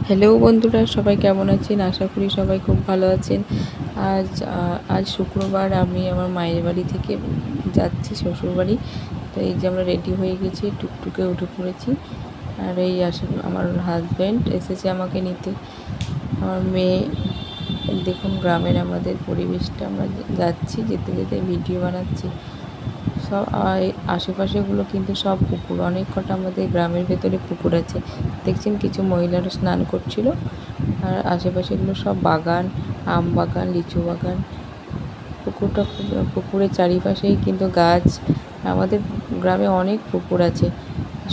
Hello বন্ধুরা, সবাই কেমন আছেন? আশা করি সবাই খুব ভালো আছেন। আজ শুক্রবার, আমি আমার মায়ের বাড়ি থেকে যাচ্ছি শ্বশুরবাড়ি। তো এই যে আমরা রেডি হয়ে গেছি, টুকটুকে উঠে পড়েছি। আর এই আমার হাজব্যান্ড এসেছে আমাকে নিতে। আমার মেয়ে, দেখুন গ্রামের আমাদের পরিবেশটা, আমরা যাচ্ছি, যেতে যেতে ভিডিও বানাচ্ছি। সব আশেপাশেগুলো কিন্তু সব পুকুর, অনেক কটা আমাদের গ্রামের ভেতরে পুকুর আছে। দেখছেন কিছু মহিলারা স্নান করছিল। আর আশেপাশেগুলো সব বাগান, আম বাগান, লিচু বাগান। পুকুরের চারিপাশেই কিন্তু গাছ। আমাদের গ্রামে অনেক পুকুর আছে,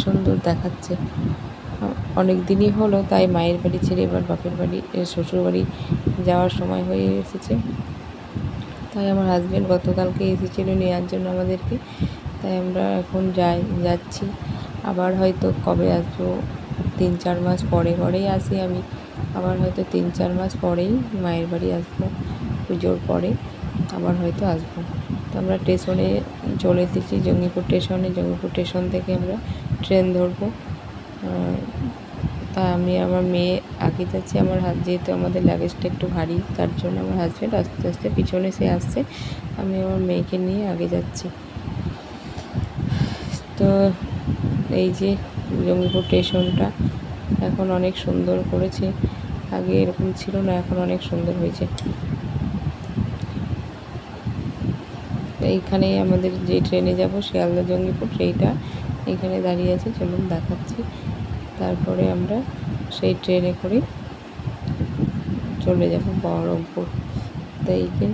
সুন্দর দেখাচ্ছে। অনেক দিনই হলো, তাই মায়ের বাড়ি ছেড়ে এবার বাপের বাড়ি, শ্বশুর বাড়ি যাওয়ার সময় হয়ে এসেছে। তাই আমার হাজব্যান্ড গতকালকে এসেছিলো নেওয়ার জন্য আমাদেরকে। তাই আমরা এখন যাচ্ছি। আবার হয়তো কবে আসবো, 3-4 মাস পরেই আসি আমি। আবার হয়তো 3-4 মাস পরেই মায়ের বাড়ি আসবো, পুজোর পরে আবার হয়তো আসবো। তো আমরা স্টেশনে চলে এসেছি, জঙ্গিপুর স্টেশন থেকে আমরা ট্রেন ধরবো। তা আমি আমার মেয়ে আগে যাচ্ছি। যেহেতু আমাদের লাগেজটা একটু ভারী, তার জন্য আমার হাজব্যান্ড আস্তে আস্তে পিছনে সে আসছে। আমি আমার মেয়েকে নিয়ে আগে যাচ্ছি। তো এই যে জঙ্গিপুর স্টেশনটা এখন অনেক সুন্দর করেছে, আগে এরকম ছিল না, এখন অনেক সুন্দর হয়েছে। এইখানে আমাদের যে ট্রেনে যাব শিয়ালদা জঙ্গিপুর, সেইটা এখানে দাঁড়িয়ে আছে, চলুন দেখাচ্ছি। তারপরে আমরা সেই ট্রেনে করে চলে যাব বহরমপুর। তো এই যে